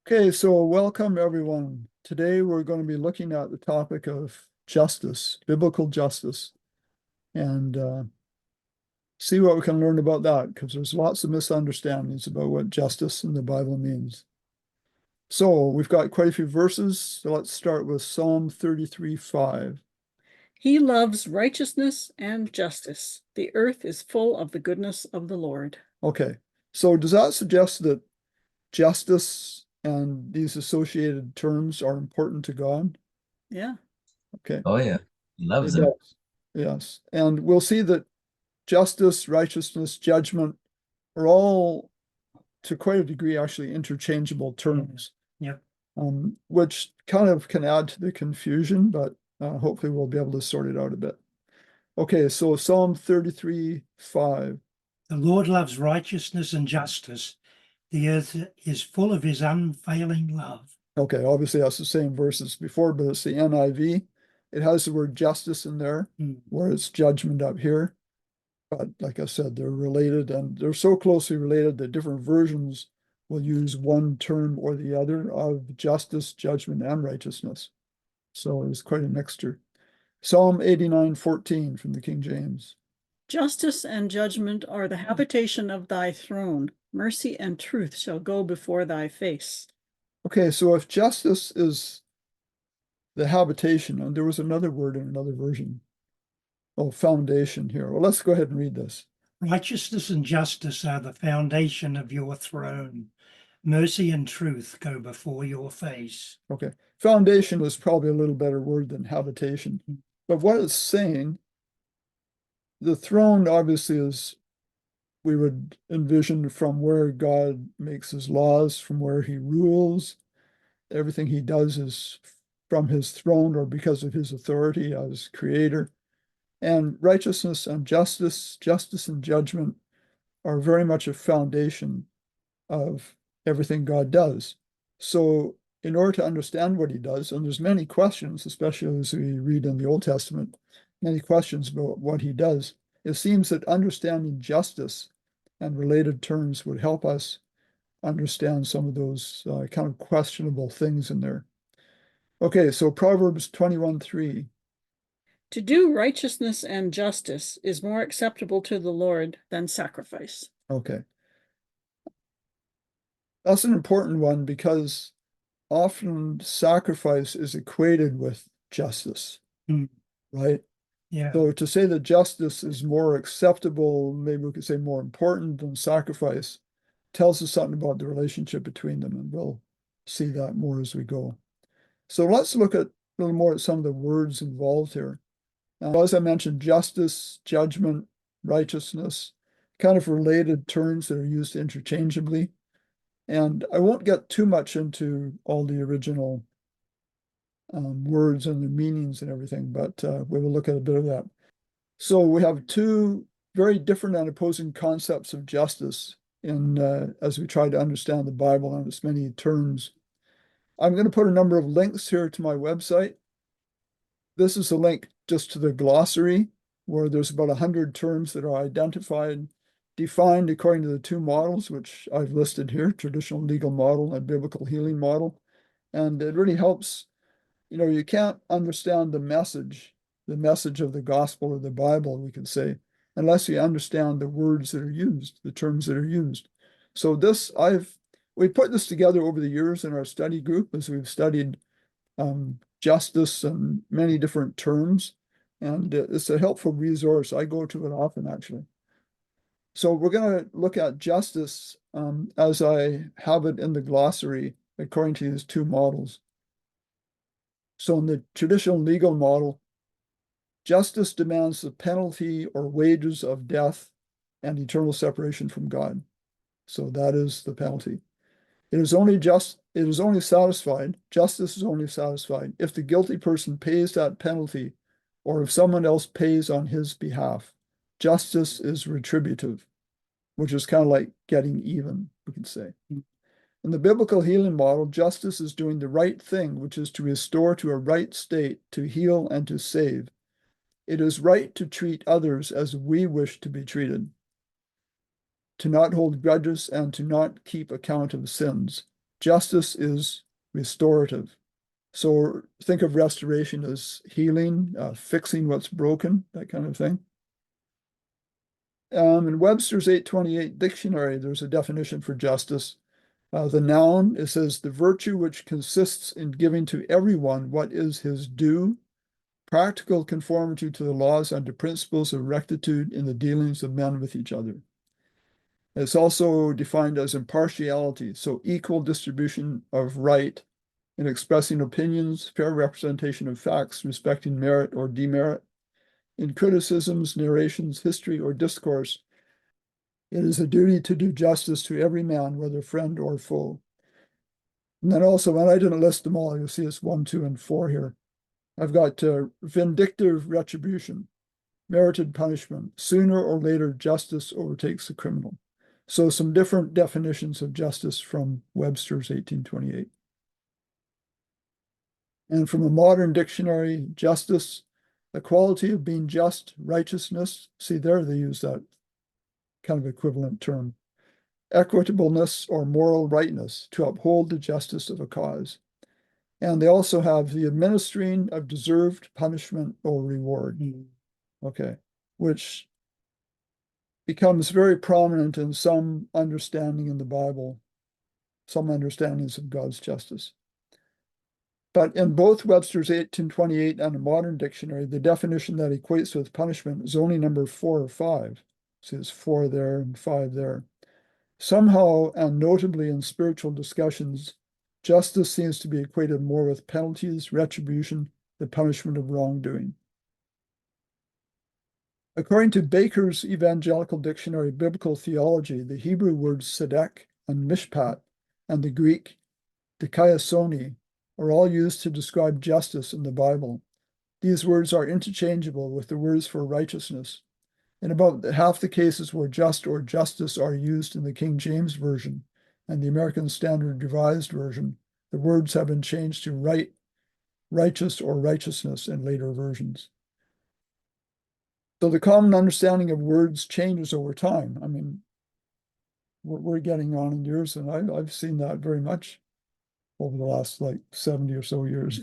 Okay, so welcome everyone. Today we're going to be looking at the topic of justice, biblical justice, and see what we can learn about that, because there's lots of misunderstandings about what justice in the Bible means. So we've got quite a few verses. So let's start with Psalm 33:5. He loves righteousness and justice. The earth is full of the goodness of the Lord. Okay, so does that suggest that justice and these associated terms are important to God? Yeah. Okay, Oh yeah, he loves it them. does. Yes, and we'll see that justice, righteousness, judgment are all, to quite a degree, actually interchangeable terms. Yep. Which kind of can add to the confusion, but hopefully we'll be able to sort it out a bit. Okay, so Psalm 33:5. The Lord loves righteousness and justice. The earth is full of his unfailing love. Okay, obviously that's the same verse as before, but it's the NIV. It has the word justice in there, where it's judgment up here. But like I said, they're related, and they're so closely related that different versions will use one term or the other of justice, judgment, and righteousness. So it's quite a mixture. Psalm 89:14 from the King James. Justice and judgment are the habitation of thy throne. Mercy and truth shall go before thy face. Okay, so if justice is the habitation, and there was another word in another version. Oh, foundation here. Well, let's go ahead and read this. Righteousness and justice are the foundation of your throne. Mercy and truth go before your face. Okay, foundation is probably a little better word than habitation. But what it's saying, the throne obviously is, we would envision, from where God makes his laws, from where he rules. Everything he does is from his throne or because of his authority as creator. And righteousness and justice, justice and judgment are very much a foundation of everything God does. So in order to understand what he does, and there's many questions, especially as we read in the Old Testament, many questions about what he does, it seems that understanding justice and related terms would help us understand some of those kind of questionable things in there. Okay, so Proverbs 21:3. To do righteousness and justice is more acceptable to the Lord than sacrifice. Okay. That's an important one because often sacrifice is equated with justice, right? Yeah. So to say that justice is more acceptable, maybe we could say more important than sacrifice, tells us something about the relationship between them, and we'll see that more as we go. So let's look at a little more at some of the words involved here. As I mentioned, justice, judgment, righteousness, kind of related terms that are used interchangeably. And I won't get too much into all the original words and the meanings and everything, but we will look at a bit of that. So we have two very different and opposing concepts of justice in as we try to understand the Bible and its many terms. I'm going to put a number of links here to my website. This is a link just to the glossary, where there's about 100 terms that are identified, defined according to the two models, which I've listed here, traditional legal model and biblical healing model. And it really helps. You can't understand the message of the gospel or the Bible, we could say, unless you understand the words that are used, the terms that are used. So we put this together over the years in our study group as we've studied justice and many different terms. And it's a helpful resource. I go to it often, actually. So we're going to look at justice as I have it in the glossary, according to these two models. So in the traditional legal model, justice demands the penalty or wages of death and eternal separation from God. So that is the penalty. Justice is only satisfied if the guilty person pays that penalty or if someone else pays on his behalf. Justice is retributive, which is kind of like getting even, we could say. In the biblical healing model, justice is doing the right thing, which is to restore to a right state, to heal and to save. It is right to treat others as we wish to be treated, to not hold grudges and to not keep account of sins. justice is restorative. So think of restoration as healing, fixing what's broken, that kind of thing. In Webster's 828 dictionary, there's a definition for justice. The noun, it says the virtue which consists in giving to everyone what is his due, practical conformity to the laws and to principles of rectitude in the dealings of men with each other. It's also defined as impartiality, so equal distribution of right in expressing opinions, fair representation of facts, respecting merit or demerit. In criticisms, narrations, history, or discourse, it is a duty to do justice to every man, whether friend or foe. And then also, and I didn't list them all, you'll see it's 1, 2, and 4 here. I've got vindictive retribution, merited punishment. Sooner or later, justice overtakes the criminal. So some different definitions of justice from Webster's 1828. And from a modern dictionary, justice, the quality of being just, righteousness. See there, they use that kind of equivalent term. Equitableness or moral rightness, to uphold the justice of a cause. And they also have the administering of deserved punishment or reward. Okay, which becomes very prominent in some understanding in the Bible, some understandings of God's justice. But in both Webster's 1828 and a modern dictionary, the definition that equates with punishment is only number 4 or 5. So it's 4 there and 5 there. Somehow, and notably in spiritual discussions, justice seems to be equated more with penalties, retribution, the punishment of wrongdoing. According to Baker's Evangelical Dictionary of Biblical Theology, the Hebrew words tzedek and mishpat and the Greek dikaiosone are all used to describe justice in the Bible. These words are interchangeable with the words for righteousness. In about half the cases where just or justice are used in the King James Version and the American Standard Revised Version, the words have been changed to right, righteous, or righteousness in later versions. So the common understanding of words changes over time. I mean, we're getting on in years, and I've seen that very much over the last like 70 or so years.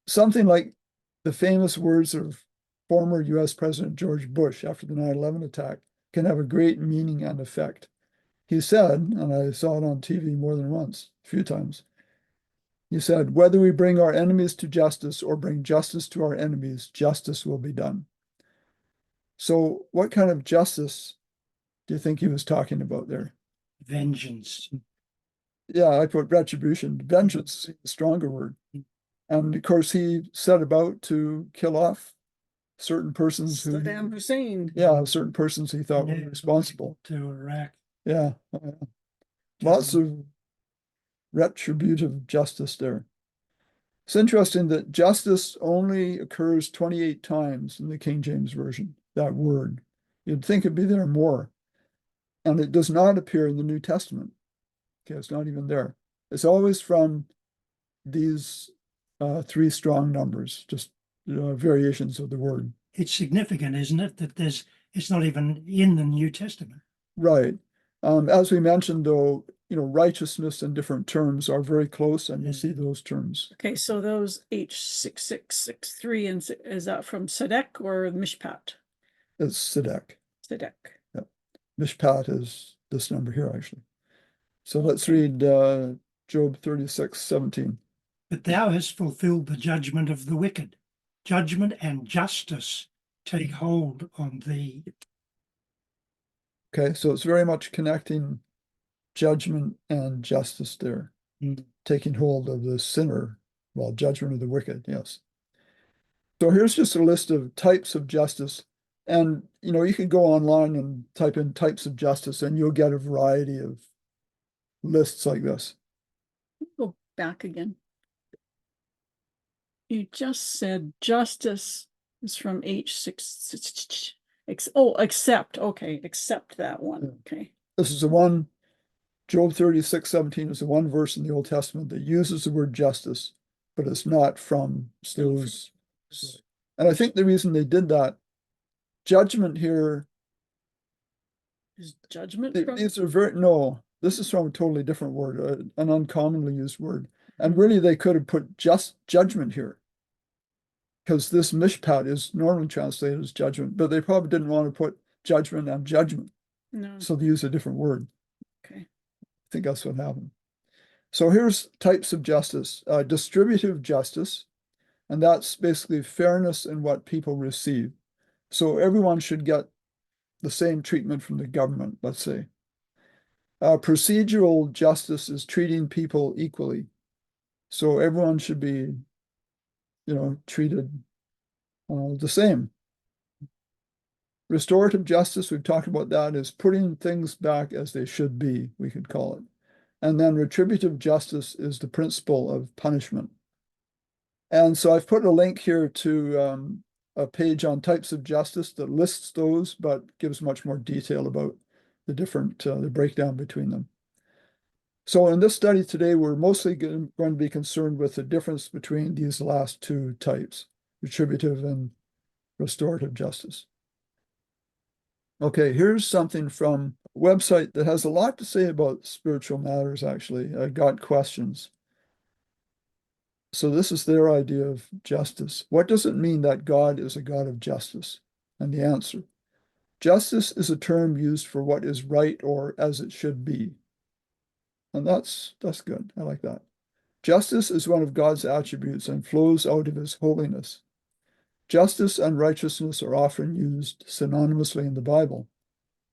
Something like the famous words of former US President George Bush after the 9/11 attack can have a great meaning and effect. He said, and I saw it on TV more than once, a few times, he said, whether we bring our enemies to justice or bring justice to our enemies, justice will be done. So what kind of justice do you think he was talking about there? Vengeance. Yeah, I put retribution. Vengeance is a stronger word. And of course, he set about to kill off certain persons who, Saddam Hussein. yeah, certain persons he thought were responsible. To Iraq. Yeah, lots of retributive justice there. It's interesting that justice only occurs 28 times in the King James Version, that word. You'd think it'd be there more. And it does not appear in the New Testament. Okay, it's not even there. It's always from these 3 strong numbers, just variations of the word. It's significant, isn't it, that it's not even in the New Testament. Right. As we mentioned, though, righteousness and different terms are very close, and you'll see those terms. Okay, so those H6663, and is that from Tzedek or Mishpat? It's tzedek. Tzedek. Yep. Mishpat is this number here, actually. So let's read Job 36:17. But thou hast fulfilled the judgment of the wicked. Judgment and justice take hold on thee. Okay, so it's very much connecting judgment and justice there, taking hold of the sinner, well, judgment of the wicked, yes. So here's just a list of types of justice. And, you can go online and type in types of justice, and you'll get a variety of lists like this. Go back again. You just said justice is from H6. Oh, accept. Okay, accept that one. Okay. This is the one, Job 36:17 is the one verse in the Old Testament that uses the word justice, but it's not from those. And I think the reason they did that, judgment here, Is judgment these are This is from a totally different word, an uncommonly used word. And really, they could have put just judgment here, because this mishpat is normally translated as judgment, but they probably didn't want to put judgment and judgment. No, So they use a different word. okay. I think that's what happened. So here's types of justice. Distributive justice, and that's basically fairness in what people receive. So everyone should get the same treatment from the government, let's say. Procedural justice is treating people equally. So everyone should be, treated the same. Restorative justice, we've talked about that, is putting things back as they should be, we could call it. And then retributive justice is the principle of punishment. And so I've put a link here to a page on types of justice that lists those, but gives much more detail about the different, the breakdown between them. So in this study today, we're mostly going to be concerned with the difference between these last two types, retributive and restorative justice. Okay, here's something from a website that has a lot to say about spiritual matters, actually. I got questions. So this is their idea of justice. What does it mean that God is a God of justice? And the answer, justice is a term used for what is right or as it should be. And that's good. I like that. Justice is one of God's attributes and flows out of his holiness. Justice and righteousness are often used synonymously in the Bible.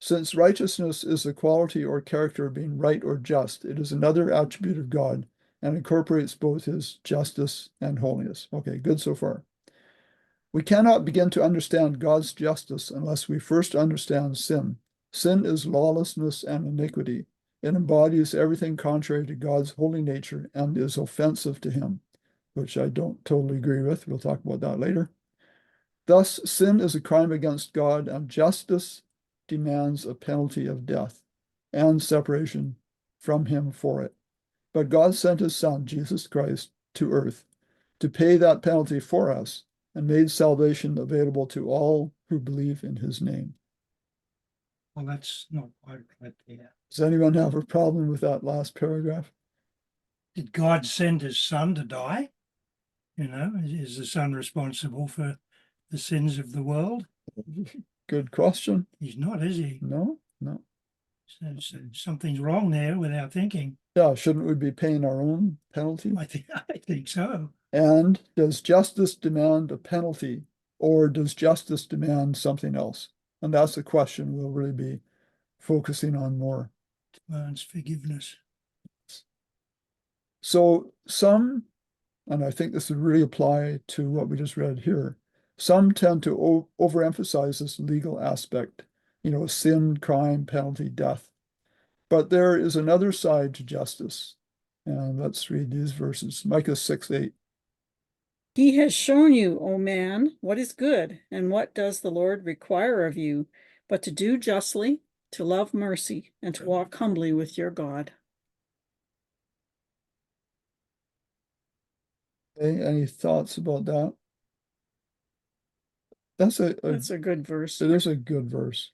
Since righteousness is the quality or character of being right or just, it is another attribute of God and incorporates both his justice and holiness. Okay, good so far. We cannot begin to understand God's justice unless we first understand sin. Sin is lawlessness and iniquity. It embodies everything contrary to God's holy nature and is offensive to him, which I don't totally agree with. We'll talk about that later. Thus, sin is a crime against God, and justice demands a penalty of death and separation from him for it. But God sent his Son, Jesus Christ, to earth to pay that penalty for us and made salvation available to all who believe in his name. Well, that's not quite right there. Does anyone have a problem with that last paragraph? Did God send his Son to die? Is the Son responsible for the sins of the world? Good question. He's not, is he? No. So something's wrong there with our thinking. Yeah, shouldn't we be paying our own penalty? I think so. And does justice demand a penalty, or does justice demand something else? And that's the question we'll really be focusing on more. Demands forgiveness. So some, and I think this would really apply to what we just read here, some tend to overemphasize this legal aspect, sin, crime, penalty, death. But there is another side to justice. And let's read these verses. Micah 6:8. He has shown you, O man, what is good, and what does the Lord require of you, but to do justly, to love mercy, and to walk humbly with your God. Okay, any thoughts about that? That's a good verse. It is a good verse.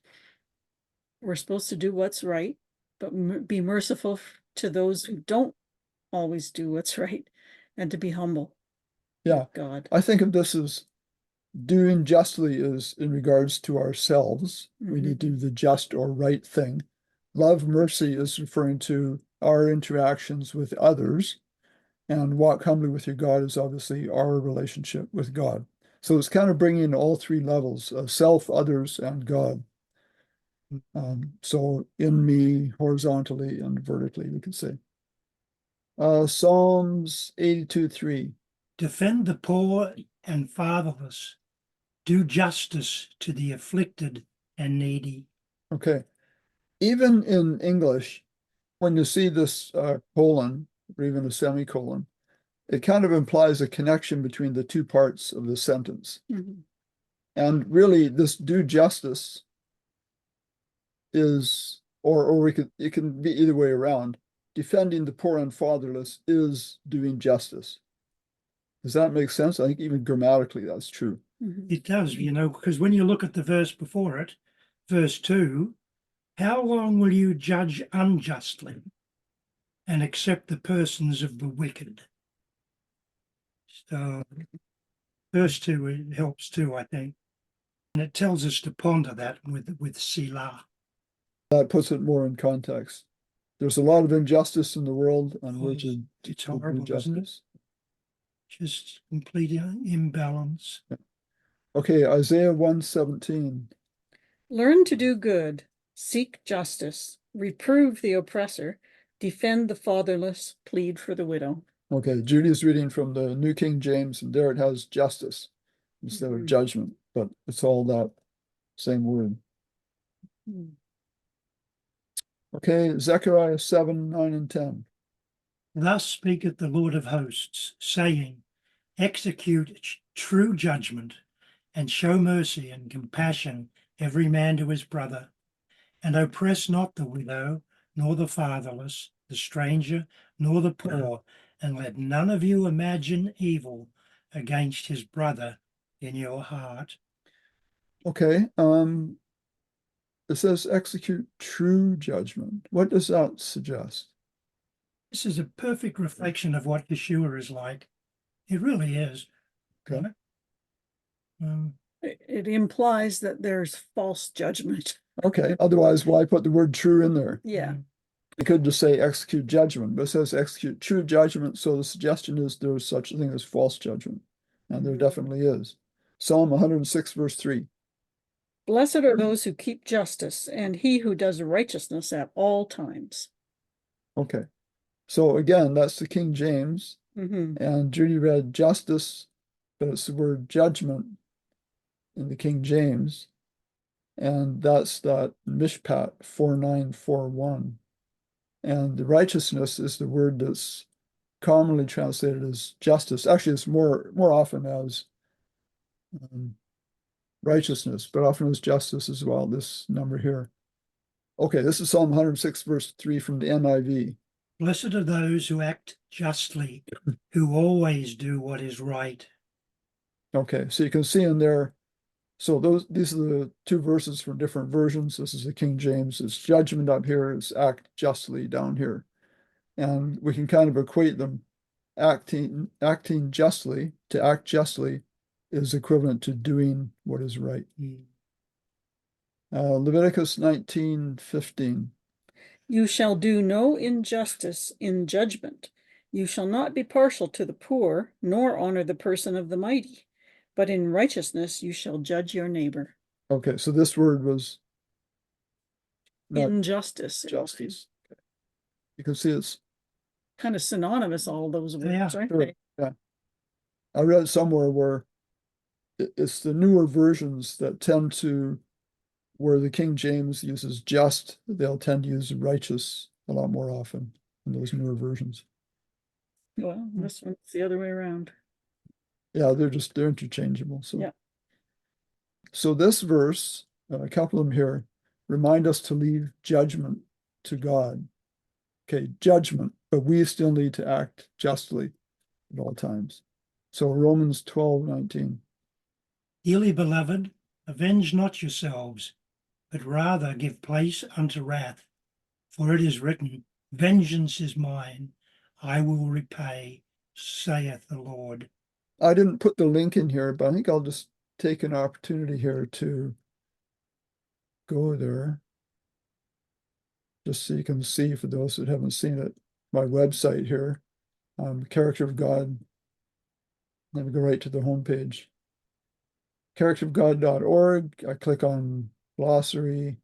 We're supposed to do what's right, but be merciful to those who don't always do what's right, and to be humble. Yeah, God. I think of this as doing justly is in regards to ourselves. We need to do the just or right thing. Love mercy is referring to our interactions with others. And walk humbly with your God is obviously our relationship with God. So it's kind of bringing all three levels of self, others, and God. So in me, horizontally and vertically, we could say. Psalms 82:3. Defend the poor and fatherless. Do justice to the afflicted and needy. Okay. Even in English, when you see this colon or even a semicolon, it kind of implies a connection between the two parts of the sentence. And really, this do justice is, or it can be either way around. Defending the poor and fatherless is doing justice. Does that make sense? I think even grammatically that's true. It does, because when you look at the verse before it, verse 2, How long will you judge unjustly and accept the persons of the wicked? So verse 2, it helps too, I think. And it tells us to ponder that with Selah. That puts it more in context. There's a lot of injustice in the world, and we're to It's do horrible, isn't it? justice. Just complete imbalance. Okay, Isaiah 1:17. Learn to do good, seek justice, reprove the oppressor, defend the fatherless, plead for the widow. Okay, Judy's reading from the New King James, and there it has justice instead of Mhm. judgment, but it's all that same word. Hmm. Okay, Zechariah 7:9 and 10. Thus speaketh the Lord of hosts, saying, execute true judgment, and show mercy and compassion every man to his brother, and oppress not the widow, nor the fatherless, the stranger, nor the poor, and let none of you imagine evil against his brother in your heart. Okay, it says execute true judgment. What does that suggest? This is a perfect reflection of what Yeshua is like. It really is. Okay. Right? It implies that there's false judgment. Okay, otherwise, why put the word true in there? Yeah. You could just say execute judgment, but it says execute true judgment. So the suggestion is there's such a thing as false judgment. And there definitely is. Psalm 106, verse 3. Blessed are those who keep justice, and he who does righteousness at all times. Okay. So again, that's the King James. Mhm. And Judy read justice, but it's the word judgment in the King James. And that's that Mishpat 4941. And the righteousness is the word that's commonly translated as justice. Actually, it's more often as righteousness, but often as justice as well, this number here. Okay, this is Psalm 106, verse 3 from the NIV. Blessed are those who act justly, who always do what is right. Okay, so you can see in there, so these are the two verses from different versions. This is the King James. It's judgment up here, it's act justly down here. And we can kind of equate them. Acting justly, to act justly, is equivalent to doing what is right. Leviticus 19:15. You shall do no injustice in judgment. You shall not be partial to the poor, nor honor the person of the mighty. But in righteousness you shall judge your neighbor. Okay, so this word was not Injustice. justice. Okay. You can see it's Kind of synonymous, all those words, Yeah, aren't sure. they? Yeah. I read somewhere where it's the newer versions that tend to, where the King James uses just, they'll tend to use righteous a lot more often in those newer versions. Well, this one's the other way around. Yeah, they're interchangeable. So Yeah. So this verse, a couple of them here, remind us to leave judgment to God. Okay, judgment, but we still need to act justly at all times. So Romans 12:19. dearly beloved, avenge not yourselves, but rather give place unto wrath. For it is written, vengeance is mine, I will repay, saith the Lord. I didn't put the link in here, but I think I'll just take an opportunity here to go there. Just so you can see, for those that haven't seen it, my website here, Character of God. Let me go right to the homepage. characterofgod.org. I click on glossary.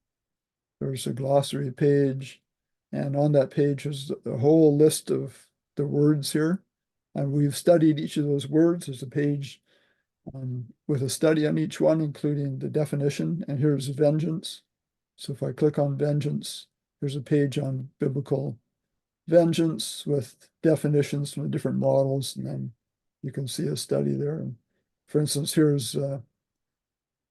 There's a glossary page. And on that page is the whole list of the words here. And we've studied each of those words. There's a page with a study on each one, including the definition. And here's vengeance. So if I click on vengeance, there's a page on biblical vengeance with definitions from the different models. And then you can see a study there. And for instance, here's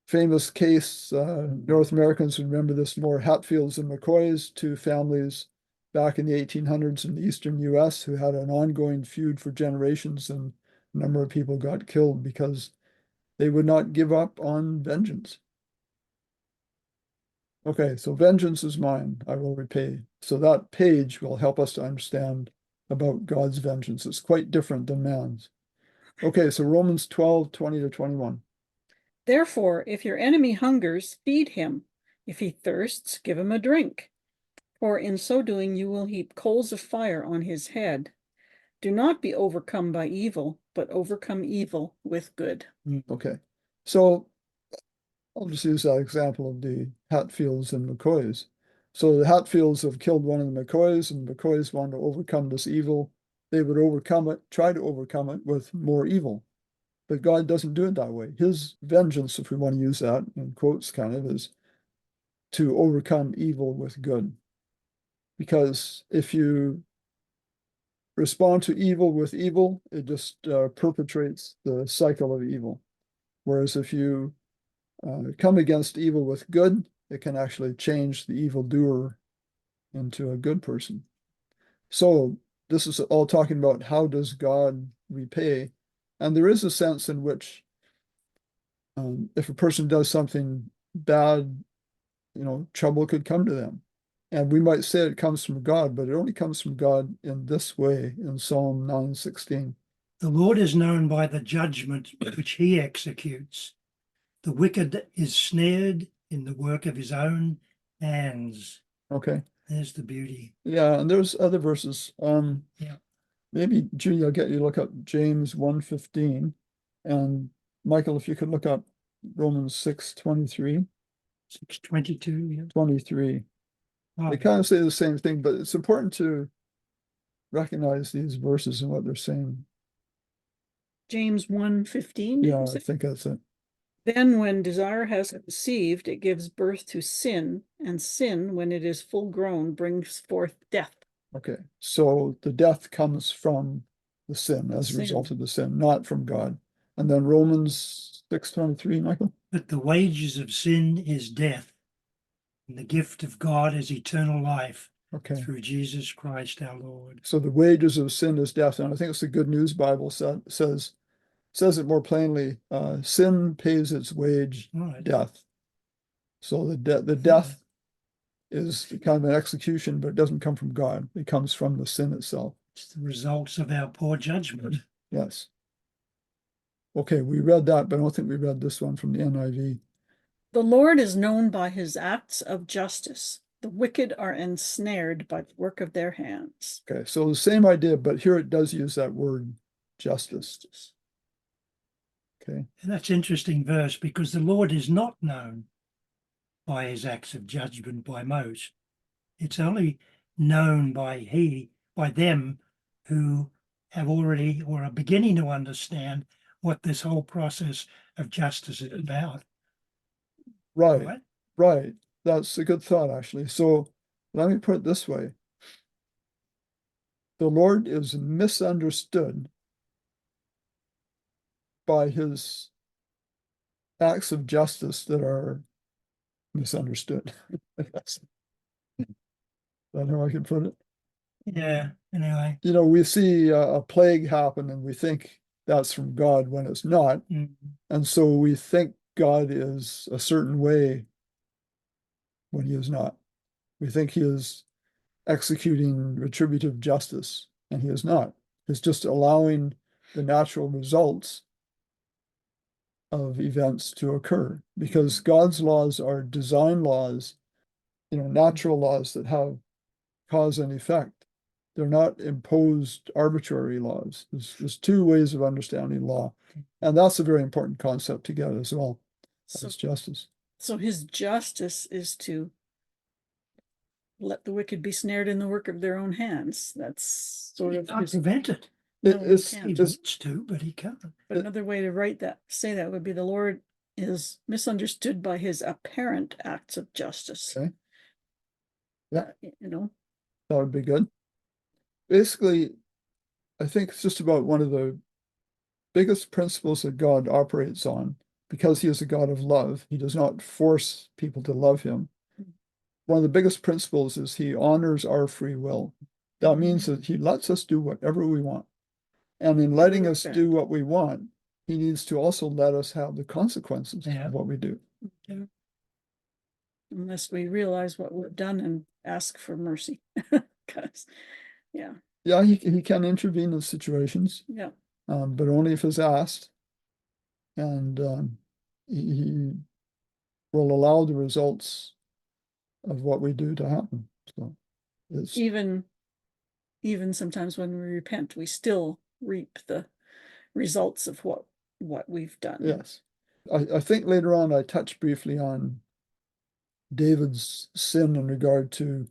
famous case, North Americans remember this more, Hatfields and McCoys, two families back in the 1800s in the eastern US who had an ongoing feud for generations, and a number of people got killed because they would not give up on vengeance. Okay, so vengeance is mine, I will repay. So that page will help us to understand about God's vengeance. It's quite different than man's. Okay, so Romans 12:20-21. Therefore, if your enemy hungers, feed him. If he thirsts, give him a drink. For in so doing, you will heap coals of fire on his head. Do not be overcome by evil, but overcome evil with good. Okay, so I'll just use that example of the Hatfields and McCoys. So the Hatfields have killed one of the McCoys, and the McCoys want to overcome this evil. They would overcome it, try to overcome it with more evil. But God doesn't do it that way. His vengeance, if we want to use that in quotes, kind of, is to overcome evil with good. Because if you respond to evil with evil, it just perpetrates the cycle of evil. Whereas if you come against evil with good, it can actually change the evildoer into a good person. So this is all talking about how does God repay? And there is a sense in which if a person does something bad, trouble could come to them. And we might say it comes from God, but it only comes from God in this way in Psalm 9:16. The Lord is known by the judgment which he executes. The wicked is snared in the work of his own hands. Okay. There's the beauty. Yeah, and there's other verses. Yeah. Maybe Julie, I'll get you to look up James 1:15. And Michael, if you could look up Romans 6:23. 6:22. Yeah. 23. Oh, They kind of say the same thing, but it's important to recognize these verses and what they're saying. James 1:15. Yeah, I think that's it. Then when desire has conceived, it gives birth to sin, and sin, when it is full grown, brings forth death. Okay, so the death comes from the sin as a result Sin. of the sin, not from God. And then Romans 6:23, Michael? but the wages of sin is death, and the gift of God is eternal life Okay, through Jesus Christ our Lord. so the wages of sin is death. And I think it's the Good News Bible says it more plainly. Sin pays its wage, Right. death. So the death is kind of an execution, but it doesn't come from God. It comes from the sin itself. It's the results of our poor judgment. Yes. Okay, we read that, but I don't think we read this one from the NIV. The Lord is known by his acts of justice. The wicked are ensnared by the work of their hands. Okay, so the same idea, but here it does use that word justice. Okay. And that's interesting verse because the Lord is not known by his acts of judgment by most. It's only known by them who have already or are beginning to understand what this whole process of justice is about. Right, right. That's a good thought, actually. So let me put it this way. The Lord is misunderstood by his acts of justice that are misunderstood. That's how I can put it. Yeah, anyway. We see a plague happen and we think that's from God when it's not. And so we think God is a certain way when he is not. We think he is executing retributive justice, and he is not. He's just allowing the natural results of events to occur because God's laws are design laws, natural laws that have cause and effect. They're not imposed arbitrary laws. There's two ways of understanding law, and that's a very important concept to get as well as justice. So his justice is to let the wicked be snared in the work of their own hands. That's sort of Can't prevent it. No, he It's can't. He wants to, but he can't. But another way to say that would be the Lord is misunderstood by his apparent acts of justice. Okay. Yeah. That would be good. Basically, I think it's just about one of the biggest principles that God operates on. Because he is a God of love, he does not force people to love him. One of the biggest principles is he honors our free will. That means that he lets us do whatever we want. And in letting us do what we want, he needs to also let us have the consequences of what we do. unless we realize what we've done and ask for mercy. 'Cause, yeah, Yeah, he can intervene in situations, yeah, but only if it's asked. And he will allow the results of what we do to happen. So it's, even sometimes when we repent, we still reap the results of what we've done. yes. I think later on I touched briefly on David's sin in regard to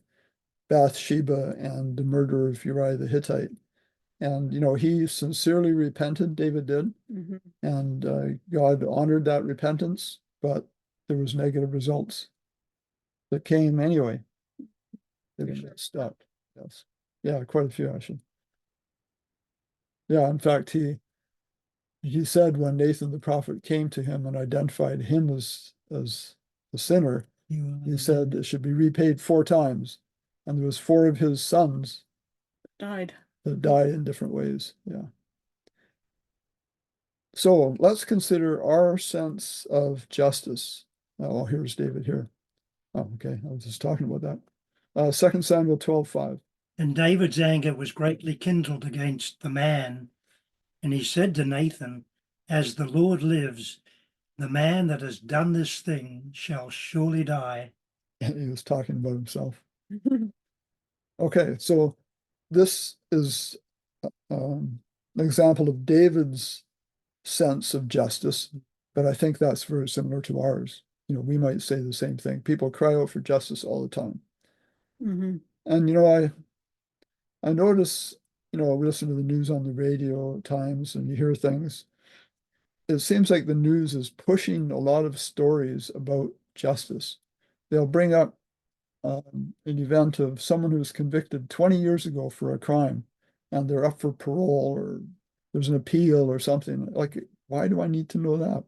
Bathsheba and the murder of Uriah the Hittite. And, he sincerely repented, David did, Mhm. and God honored that repentance, but there was negative results that came anyway. They were stopped. Yes. Yeah, quite a few actually. Yeah, in fact, he said when Nathan the prophet came to him and identified him as the sinner, he said it should be repaid 4 times. And there was 4 of his sons Died. that died in different ways. Yeah. So let's consider our sense of justice. Oh, here's David here. Oh, okay. I was just talking about that. 2 Samuel 12:5. And David's anger was greatly kindled against the man. And he said to Nathan, as the Lord lives, the man that has done this thing shall surely die. And he was talking about himself. Okay, so this is an example of David's sense of justice, but I think that's very similar to ours. We might say the same thing. People cry out for justice all the time. Mhm. And I notice, we listen to the news on the radio at times and you hear things. It seems like the news is pushing a lot of stories about justice. They'll bring up an event of someone who was convicted 20 years ago for a crime and they're up for parole or there's an appeal or something. Like, why do I need to know that?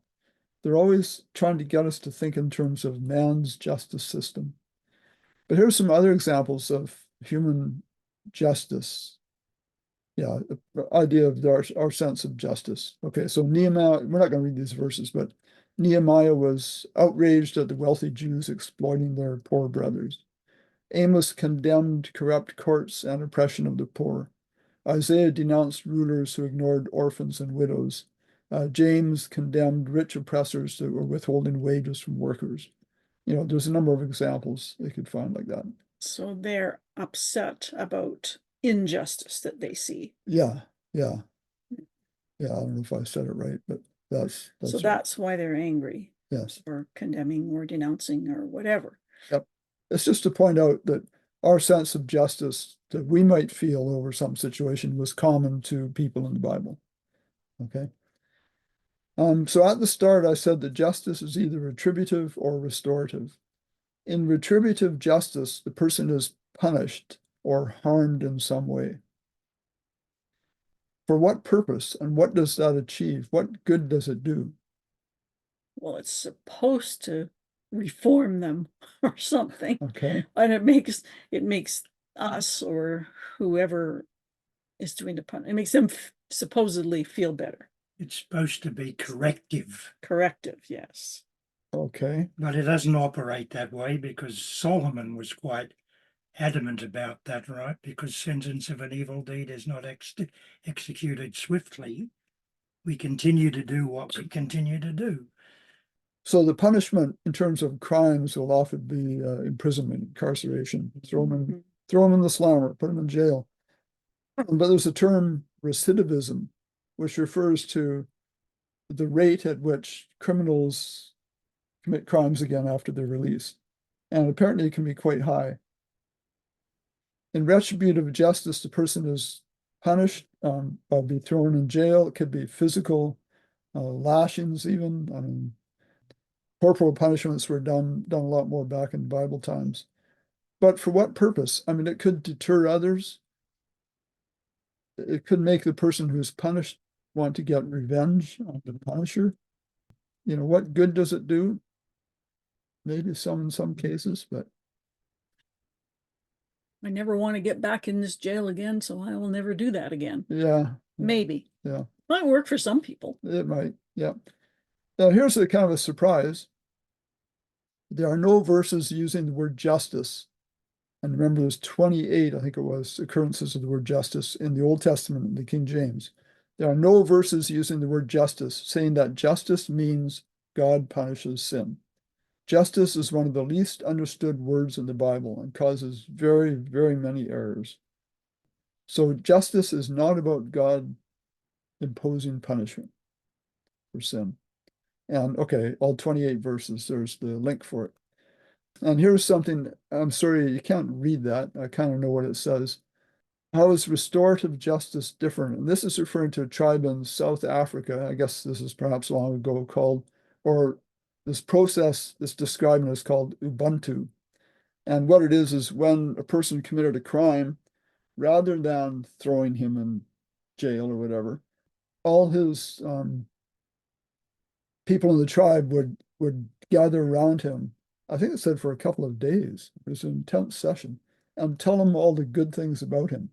They're always trying to get us to think in terms of man's justice system. But here's some other examples of human justice. Yeah, the idea of our sense of justice. Okay, so Nehemiah, we're not going to read these verses, but Nehemiah was outraged at the wealthy Jews exploiting their poor brothers. Amos condemned corrupt courts and oppression of the poor. Isaiah denounced rulers who ignored orphans and widows. James condemned rich oppressors that were withholding wages from workers. There's a number of examples they could find like that. So they're upset about injustice that they see. Yeah, yeah, yeah. I don't know if I said it right, but that's So right. that's why they're angry Yes. or condemning or denouncing or whatever. Yep. It's just to point out that our sense of justice that we might feel over some situation was common to people in the Bible. Okay. So at the start, I said that justice is either retributive or restorative. In retributive justice, the person is punished or harmed in some way. For what purpose and what does that achieve? What good does it do? Well, it's supposed to reform them or something. Okay. And it makes us or whoever is doing the pun, it makes them supposedly feel better. It's supposed to be corrective, Corrective, yes. Okay. but it doesn't operate that way because Solomon was quite adamant about that, right? Because sentence of an evil deed is not executed swiftly. We continue to do what we continue to do. So the punishment in terms of crimes will often be imprisonment, incarceration, throw them in the slammer, put them in jail. But there's a term recidivism, which refers to the rate at which criminals commit crimes again after they're released. And apparently it can be quite high. In retributive justice, the person is punished by being thrown in jail. It could be physical lashings even. I mean, corporal punishments were done a lot more back in Bible times. But for what purpose? I mean, it could deter others. It could make the person who's punished want to get revenge on the punisher. What good does it do? Maybe some in some cases, but I never want to get back in this jail again, so I will never do that again. yeah. Maybe. Yeah. Might work for some people. It might. Yeah. Now here's a kind of a surprise. There are no verses using the word justice. And remember, there's 28, I think it was, occurrences of the word justice in the Old Testament, in the King James. There are no verses using the word justice, saying that justice means God punishes sin. Justice is one of the least understood words in the Bible and causes very, very many errors. So justice is not about God imposing punishment for sin. And okay, all 28 verses, there's the link for it. And here's something, I'm sorry, you can't read that. I kind of know what it says. How is restorative justice different? And this is referring to a tribe in South Africa. I guess this is perhaps long ago called, or this process that's describing is called Ubuntu. And what it is when a person committed a crime, rather than throwing him in jail or whatever, all his people in the tribe would gather around him. I think it said for a couple of days. It was an intense session, and tell him all the good things about him.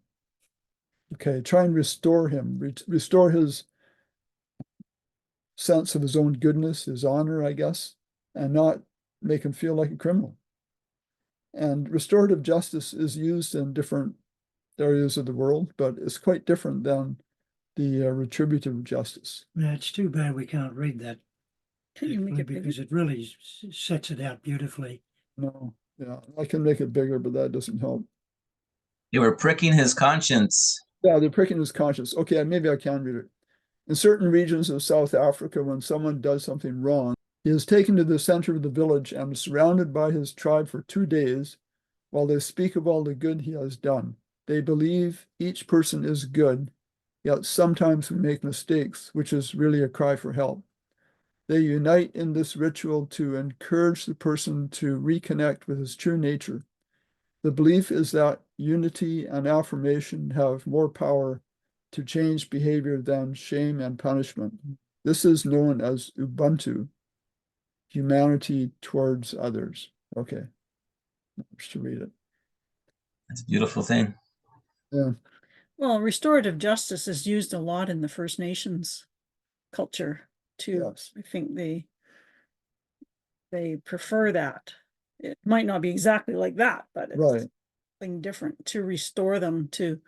Okay, try and restore him, restore his sense of his own goodness, his honor, I guess, and not make him feel like a criminal. And restorative justice is used in different areas of the world, but it's quite different than the retributive justice. Yeah, it's too bad we can't read that. Can you make it bigger? Because it really sets it out beautifully. No, yeah, I can make it bigger, but that doesn't help. You were pricking his conscience. Yeah, they're pricking his conscience. Okay, maybe I can read it. In certain regions of South Africa, when someone does something wrong, he is taken to the center of the village and surrounded by his tribe for 2 days while they speak of all the good he has done. They believe each person is good, yet sometimes we make mistakes, which is really a cry for help. They unite in this ritual to encourage the person to reconnect with his true nature. The belief is that unity and affirmation have more power to change behavior than shame and punishment. This is known as Ubuntu, humanity towards others. Okay, just to read it. That's a beautiful thing. Yeah. Well, restorative justice is used a lot in the First Nations culture too. Yes. I think they prefer that. It might not be exactly like that, but it's Right. something different to restore them to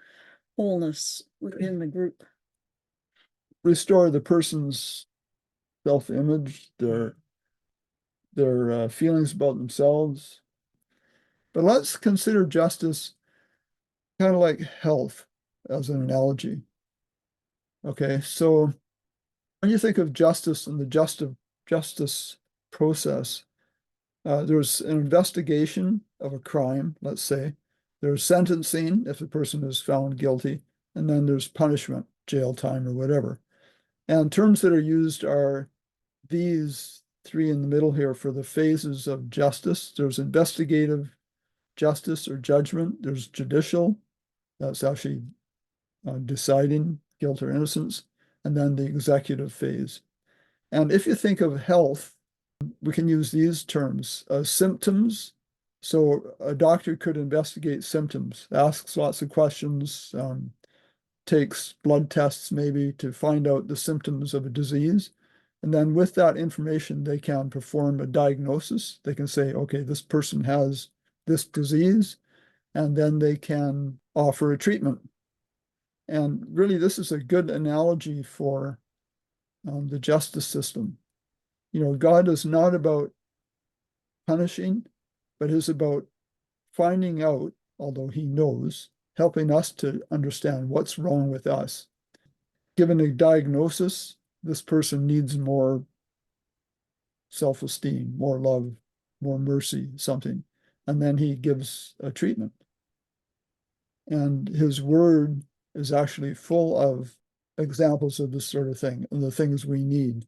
wholeness within the group. Restore the person's self-image, their feelings about themselves. But let's consider justice kind of like health as an analogy. Okay, so when you think of justice and the justice process, there's an investigation of a crime, let's say. There's sentencing if the person is found guilty, and then there's punishment, jail time or whatever. And terms that are used are these three in the middle here for the phases of justice. There's investigative justice or judgment. There's judicial, that's actually deciding guilt or innocence, and then the executive phase. And if you think of health, we can use these terms, symptoms. So a doctor could investigate symptoms, asks lots of questions, takes blood tests maybe to find out the symptoms of a disease. And then with that information, they can perform a diagnosis. They can say, okay, this person has this disease, and then they can offer a treatment. And really, this is a good analogy for the justice system. You know, God is not about punishing, but is about finding out, although he knows, helping us to understand what's wrong with us. Given a diagnosis, this person needs more self-esteem, more love, more mercy, something. And then he gives a treatment. And his word is actually full of examples of this sort of thing and the things we need.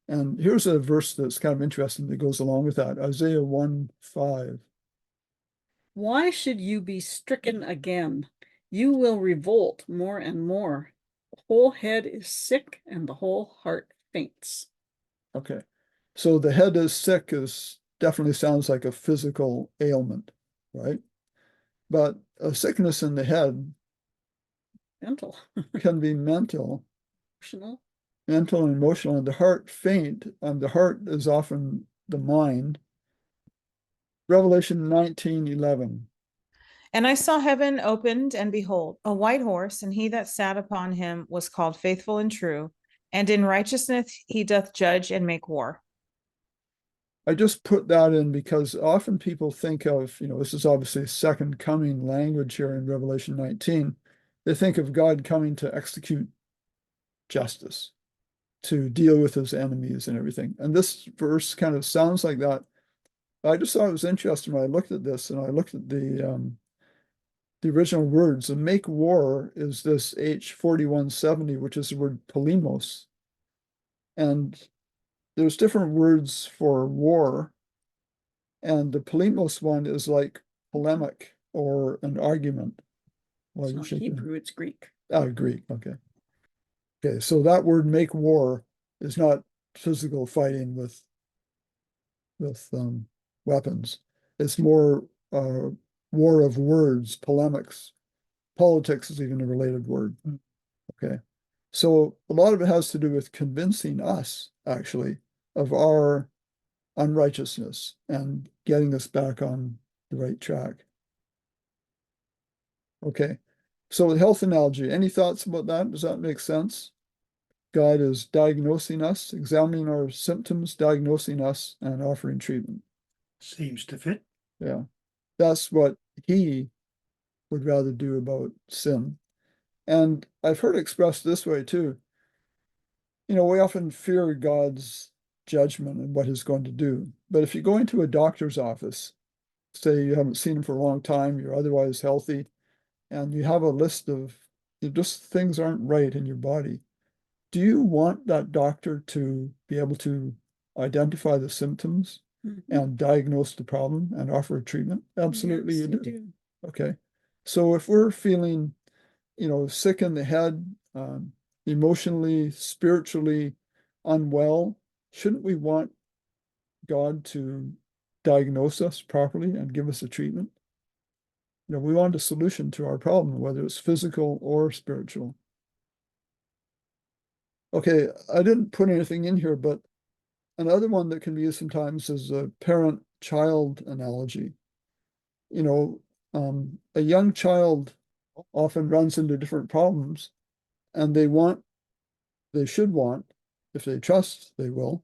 And here's a verse that's kind of interesting that goes along with that. Isaiah 1:5. Why should you be stricken again? You will revolt more and more. The whole head is sick and the whole heart faints. Okay. So the head is sick is definitely sounds like a physical ailment, right? But a sickness in the head Mental, can be mental emotional. and emotional, and the heart faint, and the heart is often the mind. Revelation 19:11. And I saw heaven opened, and behold, a white horse, and he that sat upon him was called Faithful and True, and in righteousness he doth judge and make war. I just put that in because often people think of, this is obviously second coming language here in Revelation 19. They think of God coming to execute justice, to deal with his enemies and everything. And this verse kind of sounds like that. I just thought it was interesting when I looked at this, and I looked at the original words. And make war is this H4170, which is the word polemos. And there's different words for war. And the polemos one is like polemic or an argument. Well, It's you're not shaking. Hebrew, it's Greek. Greek, okay. Okay, so that word make war is not physical fighting with weapons. It's more war of words, polemics. Politics is even a related word. Okay. So a lot of it has to do with convincing us, actually, of our unrighteousness and getting us back on the right track. Okay. So the health analogy, any thoughts about that? Does that make sense? God is diagnosing us, examining our symptoms, diagnosing us, and offering treatment. Seems to fit. Yeah. That's what he would rather do about sin. And I've heard it expressed this way too. We often fear God's judgment and what he's going to do. But if you go into a doctor's office, say you haven't seen him for a long time, you're otherwise healthy, and you have a list of just things aren't right in your body, do you want that doctor to be able to identify the symptoms and diagnose the problem and offer a treatment? Absolutely, Yes, you you do. Okay. So if we're feeling, sick in the head, emotionally, spiritually unwell, shouldn't we want God to diagnose us properly and give us a treatment? We want a solution to our problem, whether it's physical or spiritual. Okay, I didn't put anything in here, but another one that can be used sometimes is a parent-child analogy. A young child often runs into different problems, and they should want, if they trust, they will,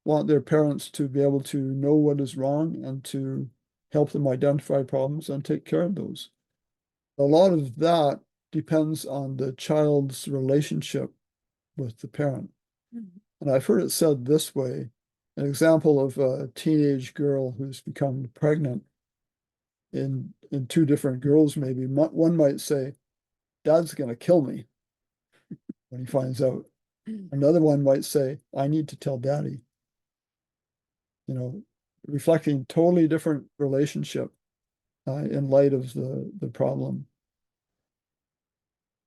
want their parents to be able to know what is wrong and to help them identify problems and take care of those. A lot of that depends on the child's relationship with the parent. And I've heard it said this way, an example of a teenage girl who's become pregnant in two different girls, maybe. One might say, Dad's going to kill me when he finds out. Another one might say, I need to tell Daddy. Reflecting totally different relationship in light of the problem.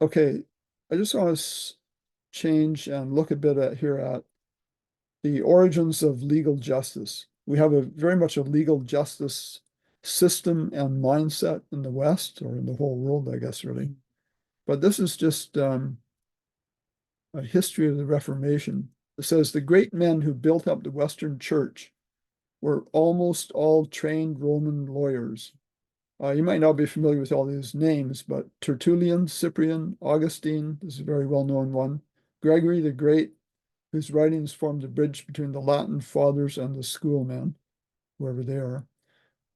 Okay, I just want to change and look a bit at the origins of legal justice. We have very much a legal justice system and mindset in the West, or in the whole world, I guess, really. But this is just a history of the Reformation. It says the great men who built up the Western Church were almost all trained Roman lawyers. You might not be familiar with all these names, but Tertullian, Cyprian, Augustine, this is a very well-known one, Gregory the Great, whose writings formed the bridge between the Latin fathers and the schoolmen, whoever they are,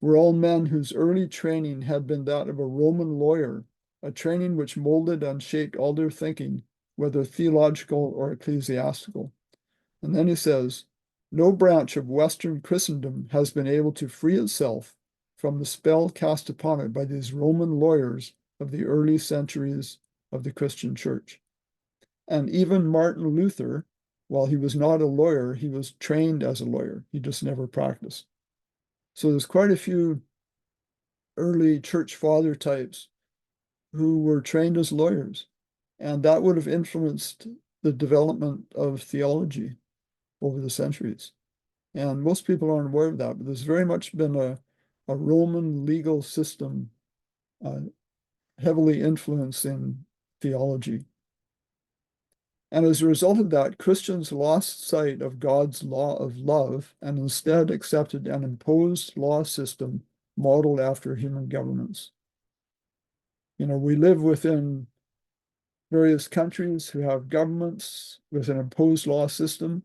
were all men whose early training had been that of a Roman lawyer, a training which molded and shaped all their thinking, whether theological or ecclesiastical. And then he says, no branch of Western Christendom has been able to free itself from the spell cast upon it by these Roman lawyers of the early centuries of the Christian church. And even Martin Luther, while he was not a lawyer, he was trained as a lawyer. He just never practiced. So there's quite a few early church father types who were trained as lawyers. And that would have influenced the development of theology over the centuries. And most people aren't aware of that, but there's very much been a Roman legal system heavily influencing theology. And as a result of that, Christians lost sight of God's law of love and instead accepted an imposed law system modeled after human governments. You know, we live within various countries who have governments with an imposed law system.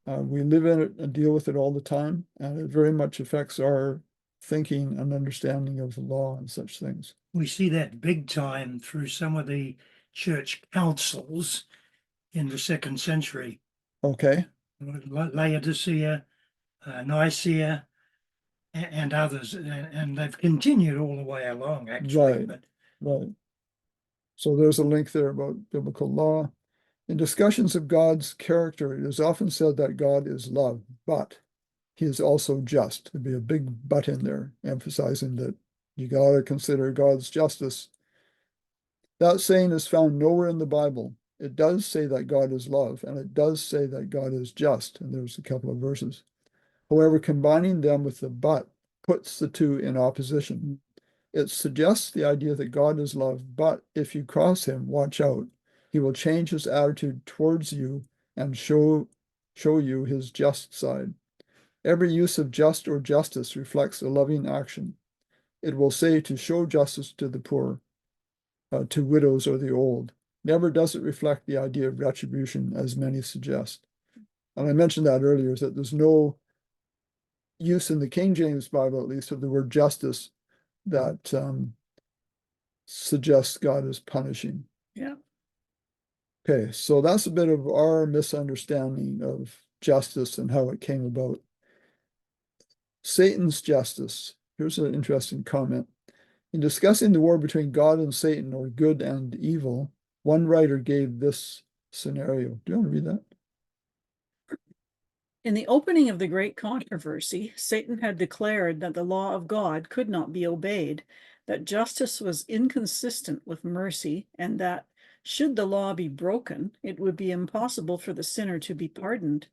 We live in it and deal with it all the time, and it very much affects our thinking and understanding of the law and such things. We see that big time through some of the church councils in the 2nd century. Okay, Laodicea, Nicaea, and others, and they've continued all the way along, actually. Right. But right. So there's a link there about biblical law. In discussions of God's character, it is often said that God is love, but he is also just. There'd be a big but in there, emphasizing that you got to consider God's justice. That saying is found nowhere in the Bible. It does say that God is love, and it does say that God is just, and there's a couple of verses. However, combining them with the but puts the two in opposition. It suggests the idea that God is love, but if you cross him, watch out. He will change his attitude towards you and show you his just side. Every use of just or justice reflects a loving action. It will say to show justice to the poor, to widows or the old. Never does it reflect the idea of retribution, as many suggest. And I mentioned that earlier, is that there's no use in the King James Bible, at least, of the word justice that suggests God is punishing. Yeah. Okay, so that's a bit of our misunderstanding of justice and how it came about. Satan's justice. Here's an interesting comment. In discussing the war between God and Satan, or good and evil, one writer gave this scenario. Do you want to read that? In the opening of the great controversy, Satan had declared that the law of God could not be obeyed, that justice was inconsistent with mercy, and that, should the law be broken, it would be impossible for the sinner to be pardoned.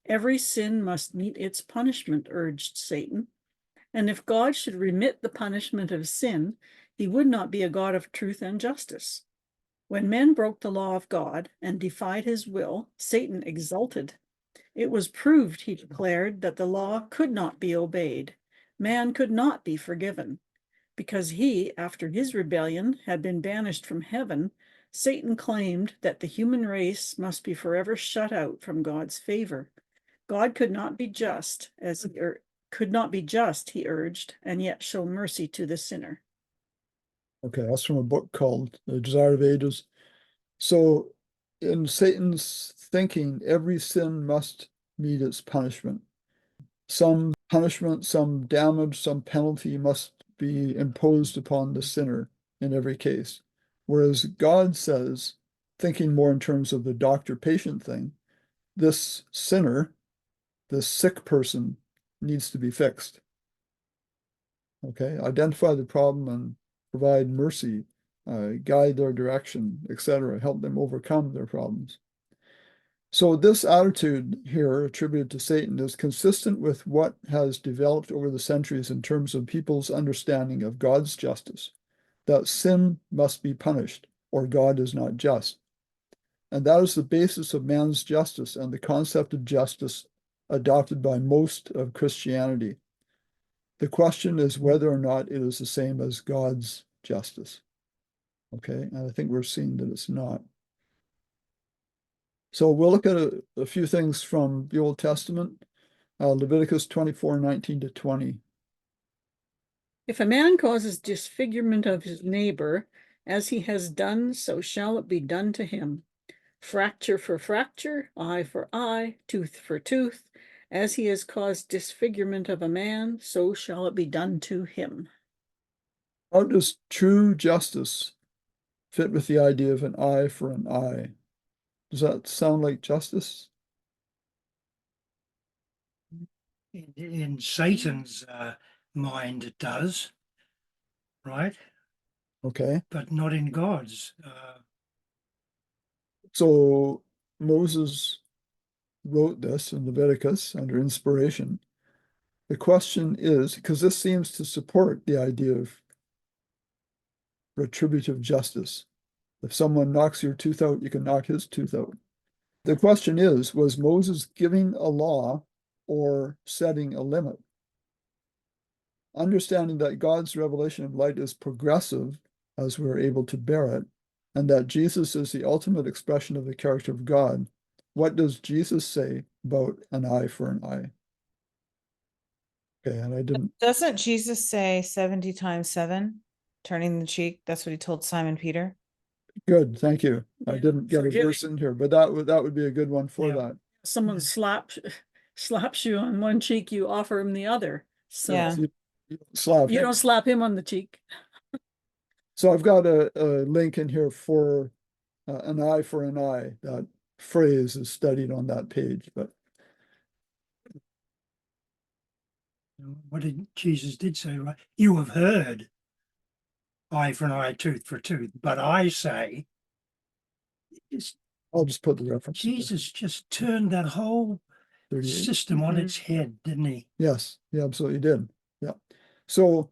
Every sin must meet its punishment, urged Satan. And if God should remit the punishment of sin, he would not be a God of truth and justice. When men broke the law of God and defied his will, Satan exulted. It was proved, he declared, that the law could not be obeyed. Man could not be forgiven. Because he, after his rebellion, had been banished from heaven, Satan claimed that the human race must be forever shut out from God's favor. God could not be just, he urged, and yet show mercy to the sinner. Okay, that's from a book called The Desire of Ages. So in Satan's thinking, every sin must meet its punishment. Some punishment, some damage, some penalty must be imposed upon the sinner in every case. Whereas God says, thinking more in terms of the doctor-patient thing, this sinner, this sick person, needs to be fixed. Okay, identify the problem and provide mercy, guide their direction, etc., help them overcome their problems. So this attitude here attributed to Satan is consistent with what has developed over the centuries in terms of people's understanding of God's justice, that sin must be punished or God is not just. And that is the basis of man's justice and the concept of justice adopted by most of Christianity. The question is whether or not it is the same as God's justice. Okay, and I think we're seeing that it's not. So we'll look at a few things from the Old Testament, Leviticus 24:19-20. If a man causes disfigurement of his neighbor, as he has done, so shall it be done to him. Fracture for fracture, eye for eye, tooth for tooth. As he has caused disfigurement of a man, so shall it be done to him. How does true justice fit with the idea of an eye for an eye? Does that sound like justice? in Satan's mind, it does, right? Okay. But not in God's. So Moses wrote this in Leviticus under inspiration. The question is, because this seems to support the idea of retributive justice. If someone knocks your tooth out, you can knock his tooth out. The question is, was Moses giving a law or setting a limit? understanding that God's revelation of light is progressive as we're able to bear it, and that Jesus is the ultimate expression of the character of God, what does Jesus say about an eye for an eye? Okay, and I didn't, Doesn't Jesus say 70 times 7, turning the cheek? That's what he told Simon Peter. good, thank you. I Yeah, didn't get a forgiving. verse in here, but that would be a good one for Yeah. that. Someone slaps you on one cheek, you offer him the other. So Yeah. You don't slap you him. don't slap him on the cheek. So I've got a link in here for an eye for an eye. That phrase is studied on that page, but What did Jesus did say, right? You have heard eye for an eye, tooth for a tooth, but I say, it's, I'll just put the reference. in there. Jesus just turned that whole 38. system on its head, didn't he? Yes, he absolutely did. Yeah. So,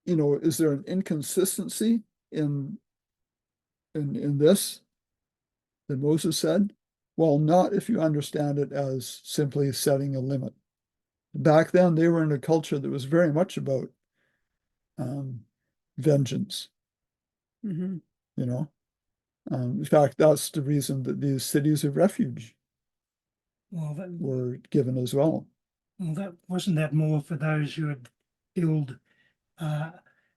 is there an inconsistency in this that Moses said? Well, not if you understand it as simply setting a limit. Back then, they were in a culture that was very much about vengeance, Mhm. In fact, that's the reason that these cities of refuge Well, were given as well. that wasn't that more for those who had killed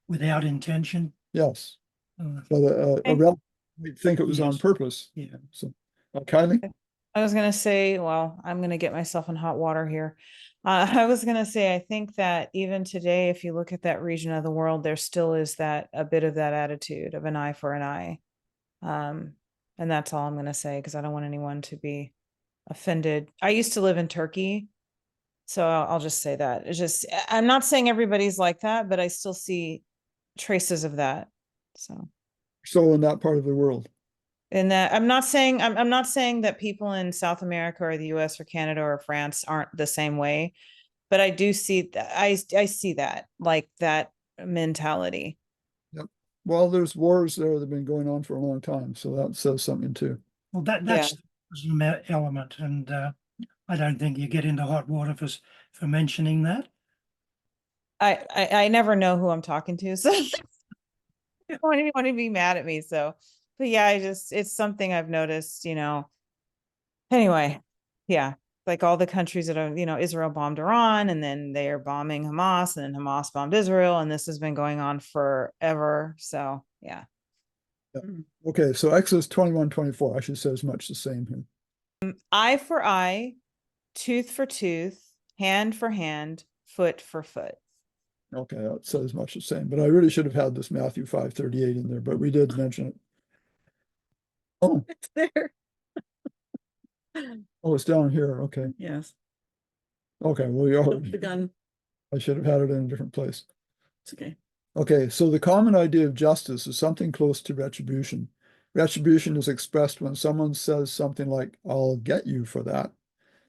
without intention. Yes, Uh, but Okay. we'd think it was on Yes. purpose. yeah. So, Kylie? I was gonna say, well, I'm gonna get myself in hot water here. I was gonna say, I think that even today, if you look at that region of the world, there still is a bit of that attitude of an eye for an eye. And that's all I'm gonna say, because I don't want anyone to be offended. I used to live in Turkey, so I'll just say that. It's just, I'm not saying everybody's like that, but I still see traces of that. So In that part of the world. and that I'm not saying that people in South America or the US or Canada or France aren't the same way, but I do see that I see that, like, that mentality. Well, there's wars there that have been going on for a long time, so that says something too. Well, that's the element, and I don't think you get into hot water for mentioning that. I never know who I'm talking to, so I don't want anyone to be mad at me. So, but yeah, it's something I've noticed, Anyway, yeah, like all the countries that are, Israel bombed Iran, and then they are bombing Hamas, and then Hamas bombed Israel, and this has been going on forever. So yeah. Okay, so Exodus 21:24 actually says much the same here. Eye for eye, tooth for tooth, hand for hand, foot for foot. Okay, that says much the same, but I really should have had this Matthew 5:38 in there, but we did mention it. Oh, It's there. it's down here. Okay. Yes. Okay, well, we already, The gun. I should have had it in a different place. It's okay. Okay, so the common idea of justice is something close to retribution. Retribution is expressed when someone says something like, I'll get you for that.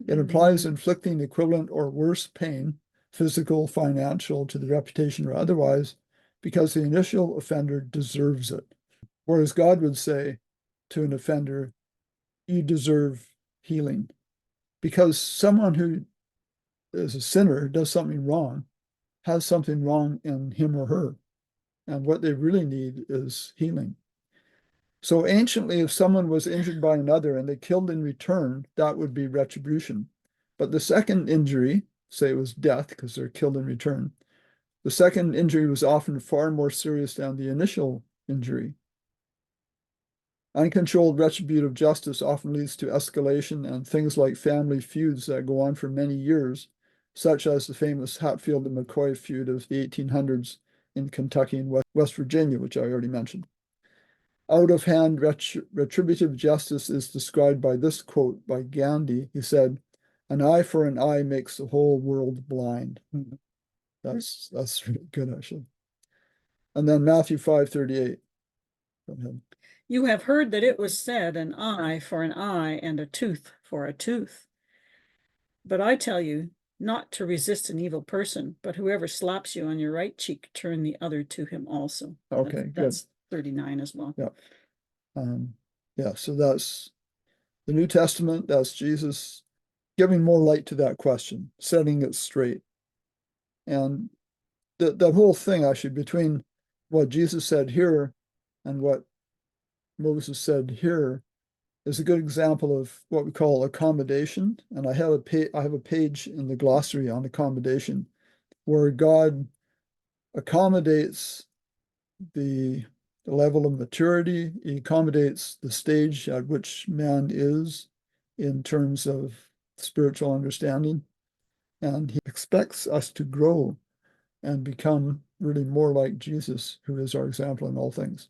It implies inflicting equivalent or worse pain, physical, financial, to the reputation or otherwise, because the initial offender deserves it. Whereas God would say to an offender, you deserve healing. Because someone who is a sinner, does something wrong, has something wrong in him or her. And what they really need is healing. So anciently, if someone was injured by another and they killed in return, that would be retribution. But the second injury, say it was death because they're killed in return, the second injury was often far more serious than the initial injury. Uncontrolled retributive justice often leads to escalation and things like family feuds that go on for many years, such as the famous Hatfield and McCoy feud of the 1800s in Kentucky and West Virginia, which I already mentioned. Out-of-hand retributive justice is described by this quote by Gandhi. He said, "An eye for an eye makes the whole world blind." That's really good, actually. And then Matthew 5:38. Go ahead. You have heard that it was said, an eye for an eye and a tooth for a tooth. But I tell you not to resist an evil person, but whoever slaps you on your right cheek, turn the other to him also. Okay, That's 39 as well. Yeah. Yeah, so that's the New Testament. That's Jesus giving more light to that question, setting it straight. And that whole thing actually between what Jesus said here and what Moses said here is a good example of what we call accommodation. And I have a page in the glossary on accommodation where God accommodates the level of maturity. He accommodates the stage at which man is in terms of spiritual understanding. And he expects us to grow and become really more like Jesus, who is our example in all things.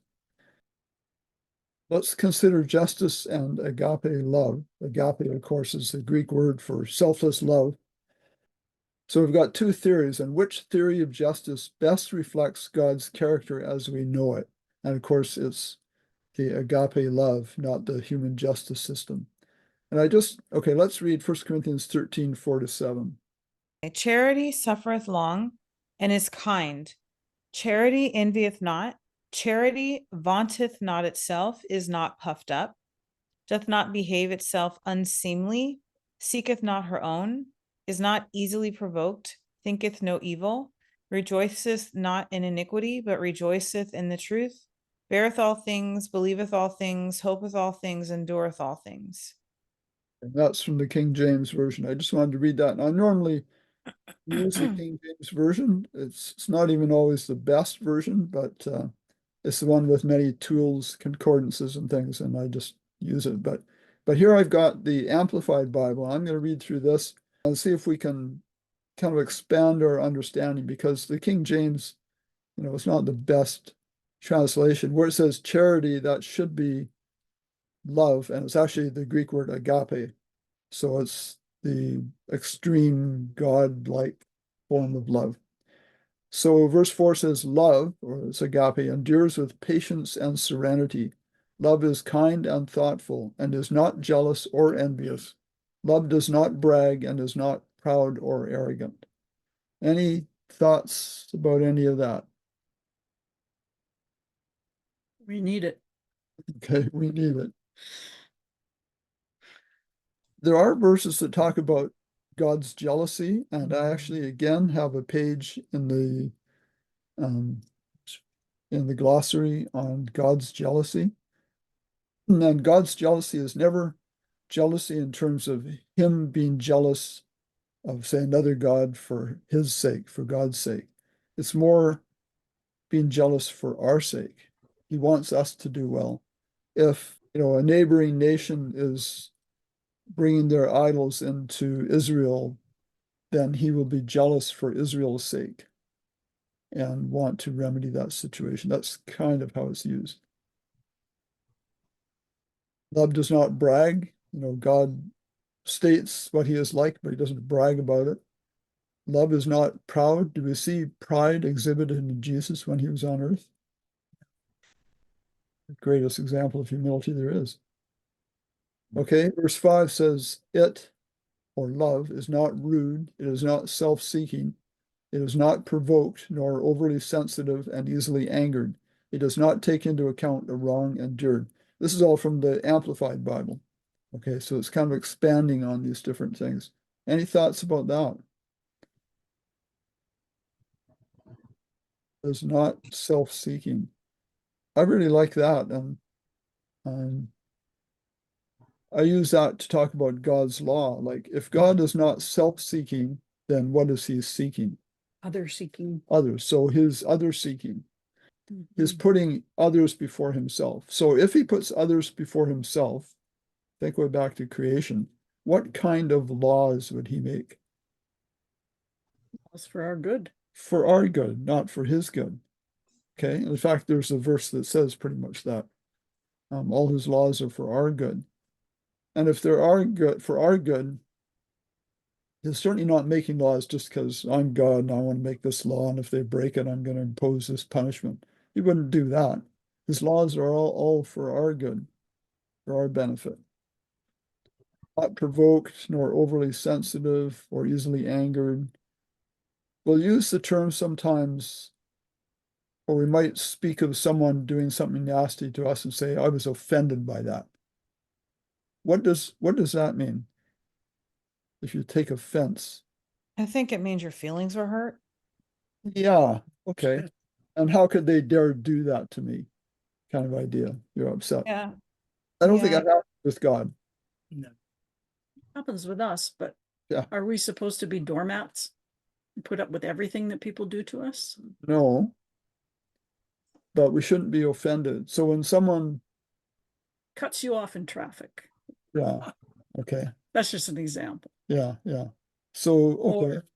Let's consider justice and agape love. Agape, of course, is the Greek word for selfless love. So we've got two theories, and which theory of justice best reflects God's character as we know it? And of course, it's the agape love, not the human justice system. And let's read 1 Corinthians 13, 4-7. Charity suffereth long and is kind. Charity envieth not. Charity vaunteth not itself, is not puffed up, doth not behave itself unseemly, seeketh not her own, is not easily provoked, thinketh no evil, rejoiceth not in iniquity, but rejoiceth in the truth, beareth all things, believeth all things, hopeth all things, endureth all things. And that's from the King James Version. I just wanted to read that. And I normally use the King James Version. It's not even always the best version, but it's the one with many tools, concordances, and things, and I just use it. But here I've got the Amplified Bible. I'm going to read through this and see if we can kind of expand our understanding, because the King James, it's not the best translation. Where it says charity, that should be love, and it's actually the Greek word agape. So it's the extreme God-like form of love. So verse 4 says, love, or it's agape, endures with patience and serenity. Love is kind and thoughtful and is not jealous or envious. Love does not brag and is not proud or arrogant. Any thoughts about any of that? We need it. Okay, we need it. There are verses that talk about God's jealousy, and I actually again have a page in the glossary on God's jealousy. And God's jealousy is never jealousy in terms of him being jealous of, say, another God for his sake, for God's sake. It's more being jealous for our sake. He wants us to do well. If, a neighboring nation is bringing their idols into Israel, then he will be jealous for Israel's sake and want to remedy that situation. That's kind of how it's used. Love does not brag. God states what he is like, but he doesn't brag about it. Love is not proud. Do we see pride exhibited in Jesus when he was on earth? The greatest example of humility there is. Okay, verse 5 says, it, or love, is not rude, it is not self-seeking, it is not provoked, nor overly sensitive and easily angered. It does not take into account a wrong endured. This is all from the Amplified Bible. Okay, so it's kind of expanding on these different things. Any thoughts about that? It is not self-seeking. I really like that, and I use that to talk about God's law. Like, if God is not self-seeking, then what is he seeking? Other seeking. Others. So his other seeking is Mhm. putting others before himself. So if he puts others before himself, think way back to creation, what kind of laws would he make? It's for our good. For our good, not for his good. Okay. In fact, there's a verse that says pretty much that. All his laws are for our good. And if there are good for our good, he's certainly not making laws just because I'm God and I want to make this law, and if they break it, I'm going to impose this punishment. He wouldn't do that. His laws are all for our good, for our benefit. Not provoked, nor overly sensitive, or easily angered. We'll use the term sometimes, or we might speak of someone doing something nasty to us and say, I was offended by that. What does that mean? If you take offense? I think it means your feelings were hurt. Yeah, okay. And how could they dare do that to me? Kind of idea. You're upset. Yeah. I don't think Yeah. that happens with God. No. Happens with us, but Yeah. are we supposed to be doormats? And put up with everything that people do to us? No. But we shouldn't be offended. So when someone, Cuts you off in traffic. yeah, okay, That's just an example. yeah, yeah. So, okay, Or-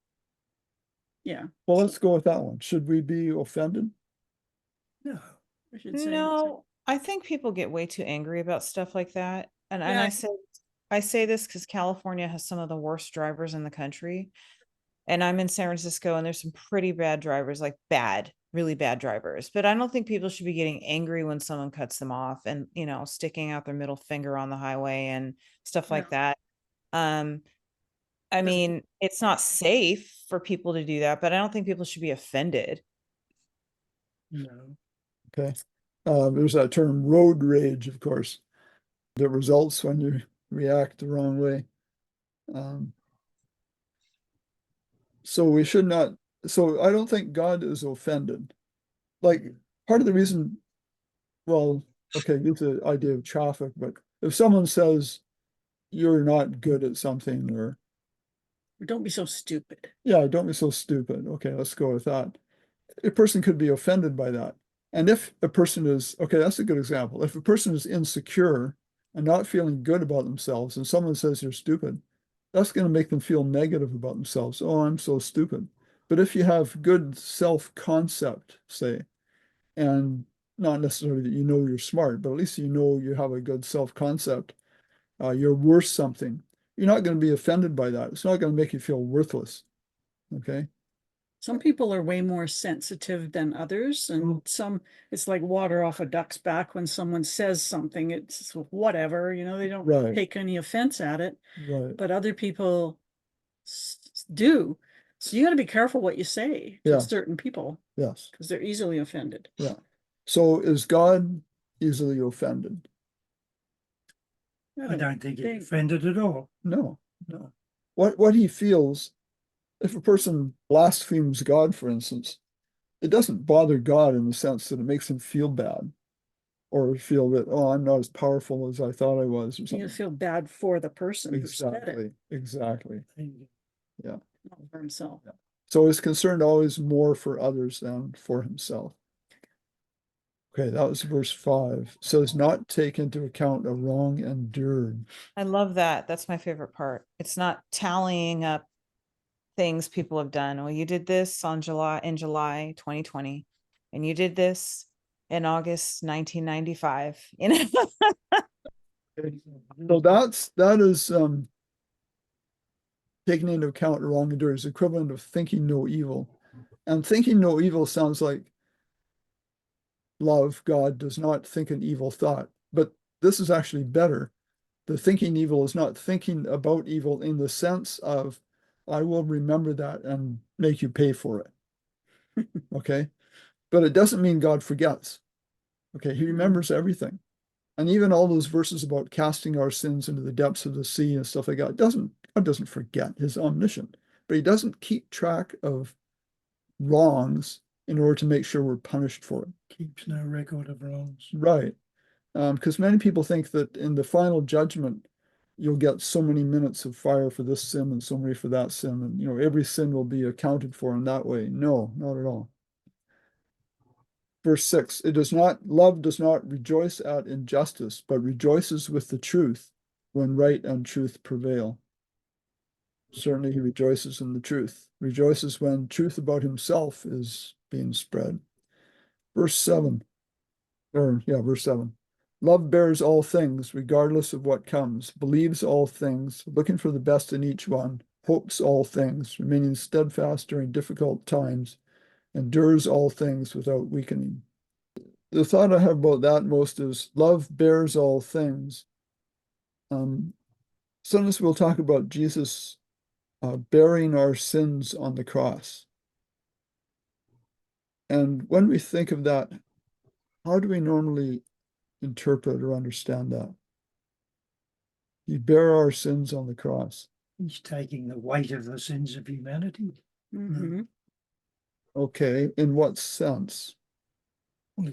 Yeah, well, let's go with that one. Should we be offended? No. I should say. No, I think people get way too angry about stuff like that. And Yeah. I say this because California has some of the worst drivers in the country. And I'm in San Francisco and there's some pretty bad drivers, like bad, really bad drivers. But I don't think people should be getting angry when someone cuts them off and, you know, sticking out their middle finger on the highway and stuff like that. I mean, it's not safe for people to do that, but I don't think people should be offended. No. Okay. There's that term road rage, of course, that results when you react the wrong way. So we should not, so I don't think God is offended. Like part of the reason, well, okay, get the idea of traffic, but if someone says you're not good at something or Don't be so stupid. yeah, don't be so stupid. Okay, let's go with that. A person could be offended by that. And if a person is, okay, that's a good example. If a person is insecure and not feeling good about themselves and someone says you're stupid, that's going to make them feel negative about themselves. Oh, I'm so stupid. But if you have good self-concept, say, and not necessarily that you know you're smart, but at least you know you have a good self-concept, you're worth something. You're not going to be offended by that. It's not going to make you feel worthless. Okay. Some people are way more sensitive than others, and some, it's like water off a duck's back. When someone says something, it's whatever, they don't Right. take any offense at it, Right. but other people do. So you got to be careful what you say to Yeah. certain people, Yes. because they're easily offended. Yeah. So is God easily offended? I don't think he's offended at all. No, no. What he feels, if a person blasphemes God, for instance, it doesn't bother God in the sense that it makes him feel bad or feel that, oh, I'm not as powerful as I thought I was or You something. feel bad for the person who said it, Exactly. Yeah. not for himself. Yeah. So he's concerned always more for others than for himself. Okay, that was verse 5. It says, not take into account a wrong endured. I love that. That's my favorite part. It's not tallying up things people have done. Well, you did this in July 2020, and you did this in August 1995. So that is taking into account wrong endurance, equivalent of thinking no evil. And thinking no evil sounds like love. God does not think an evil thought. But this is actually better. The thinking evil is not thinking about evil in the sense of, I will remember that and make you pay for it. Okay. But it doesn't mean God forgets. Okay. He remembers everything. And even all those verses about casting our sins into the depths of the sea and stuff like that, God doesn't forget. He's omniscient, but he doesn't keep track of wrongs in order to make sure we're punished for it. Keeps no record of wrongs. Right. Because many people think that in the final judgment, you'll get so many minutes of fire for this sin and so many for that sin. And, every sin will be accounted for in that way. No, not at all. Verse 6, love does not rejoice at injustice, but rejoices with the truth when right and truth prevail. Certainly he rejoices in the truth, rejoices when truth about himself is being spread. Verse 7. Love bears all things, regardless of what comes, believes all things, looking for the best in each one, hopes all things, remaining steadfast during difficult times, endures all things without weakening. The thought I have about that most is love bears all things. Sometimes we'll talk about Jesus bearing our sins on the cross. And when we think of that, how do we normally interpret or understand that? He bear our sins on the cross. He's taking the weight of the sins of humanity. Mm-hmm. Okay, in what sense? Well,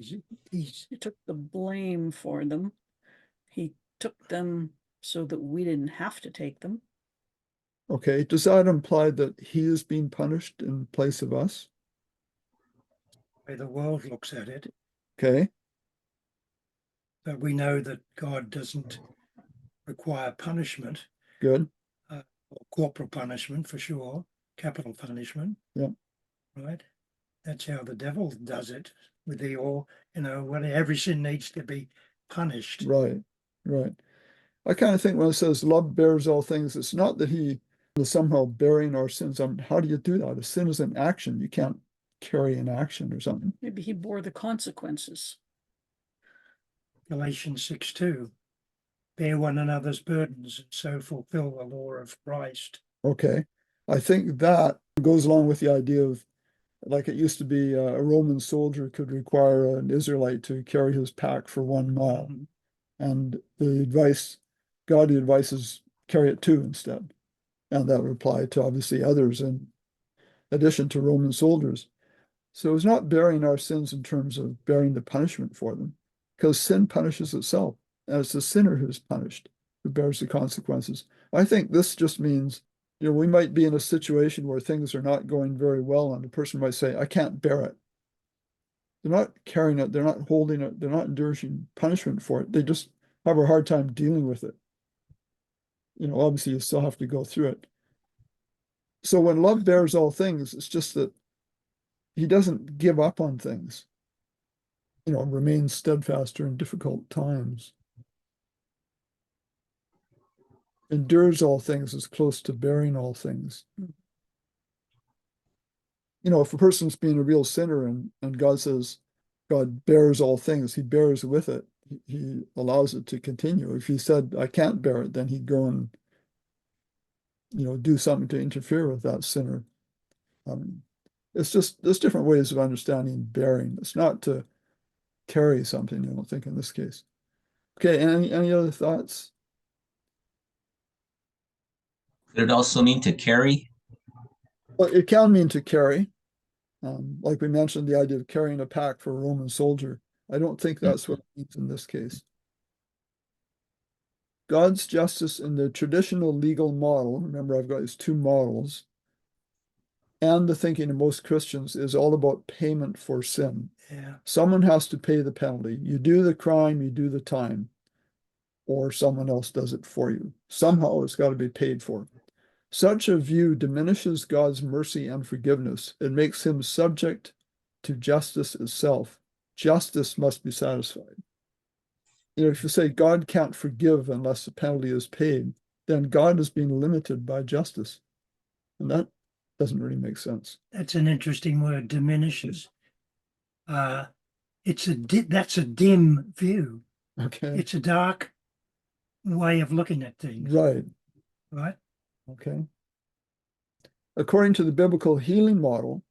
he's He took the blame for them. He took them so that we didn't have to take them. Okay, does that imply that he is being punished in place of us? the way the world looks at it, Okay, but we know that God doesn't require punishment, good. or corporal punishment for sure, capital punishment. Yeah. Right? That's how the devil does it with the all, when every sin needs to be punished. Right, right. I kind of think when it says love bears all things, it's not that he is somehow bearing our sins. How do you do that? A sin is an action. You can't carry an action or something. Maybe he bore the consequences. Galatians 6:2, bear one another's burdens and so fulfill the law of Christ. Okay. I think that goes along with the idea of, like it used to be, a Roman soldier could require an Israelite to carry his pack for 1 mile. Mhm. And the advice, godly advice is carry it 2 instead. And that would apply to obviously others in addition to Roman soldiers. So it's not bearing our sins in terms of bearing the punishment for them, because sin punishes itself, and it's the sinner who's punished, who bears the consequences. I think this just means, we might be in a situation where things are not going very well, and the person might say, I can't bear it. They're not carrying it, they're not holding it, they're not enduring punishment for it. They just have a hard time dealing with it. Obviously you still have to go through it. So when love bears all things, it's just that he doesn't give up on things, remains steadfast during difficult times. Endures all things is close to bearing all things. If a person's being a real sinner and God says, God bears all things, he bears with it. He allows it to continue. If he said, I can't bear it, then he'd go and, do something to interfere with that sinner. There's different ways of understanding bearing. It's not to carry something, I don't think, in this case. Okay, any other thoughts? Could it also mean to carry? Well, it can mean to carry. Like we mentioned, the idea of carrying a pack for a Roman soldier. I don't think that's what it means in this case. God's justice in the traditional legal model, remember I've got these 2 models, and the thinking of most Christians is all about payment for sin. Yeah. Someone has to pay the penalty. You do the crime, you do the time, or someone else does it for you. Somehow it's got to be paid for. Such a view diminishes God's mercy and forgiveness. It makes him subject to justice itself. Justice must be satisfied. If you say God can't forgive unless the penalty is paid, then God is being limited by justice. And that doesn't really make sense. That's an interesting word, diminishes. That's a dim view. Okay. It's a dark way of looking at things. Right. Right? Okay. According to the biblical healing model,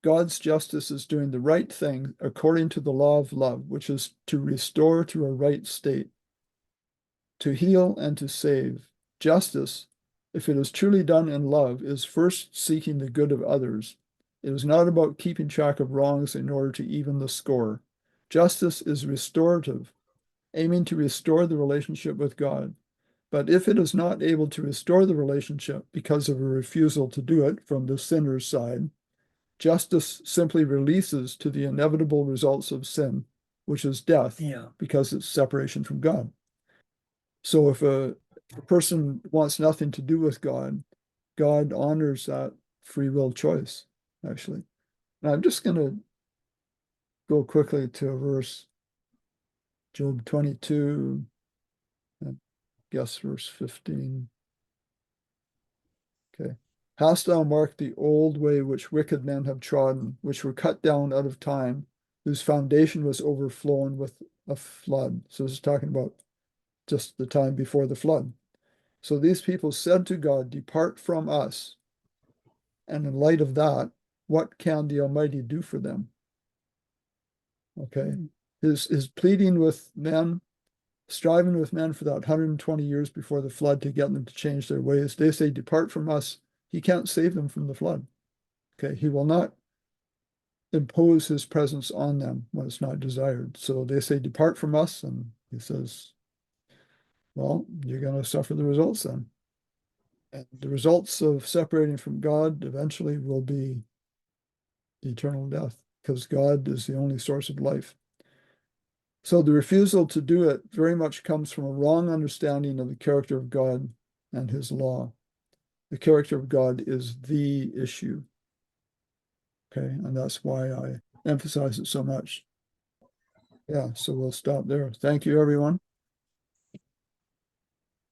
God's justice is doing the right thing according to the law of love, which is to restore to a right state, to heal and to save. Justice, if it is truly done in love, is first seeking the good of others. It is not about keeping track of wrongs in order to even the score. Justice is restorative, aiming to restore the relationship with God. But if it is not able to restore the relationship because of a refusal to do it from the sinner's side, justice simply releases to the inevitable results of sin, which is death, because it's separation from God. So if a person wants nothing to do with God, God honors that free will choice, actually. Now I'm just going to go quickly to a verse, Job 22, and guess verse 15. Okay. Hast thou marked the old way which wicked men have trodden, which were cut down out of time, whose foundation was overflown with a flood? So this is talking about just the time before the flood. So these people said to God, depart from us. And in light of that, what can the Almighty do for them? Okay. His pleading with men, striving with men for that 120 years before the flood to get them to change their ways. They say, depart from us. He can't save them from the flood. Okay. He will not impose his presence on them when it's not desired. So they say, depart from us, and he says, well, you're going to suffer the results then. And the results of separating from God eventually will be eternal death, because God is the only source of life. So the refusal to do it very much comes from a wrong understanding of the character of God and his law. The character of God is the issue. Okay, and that's why I emphasize it so much. Yeah, so we'll stop there. Thank you, everyone.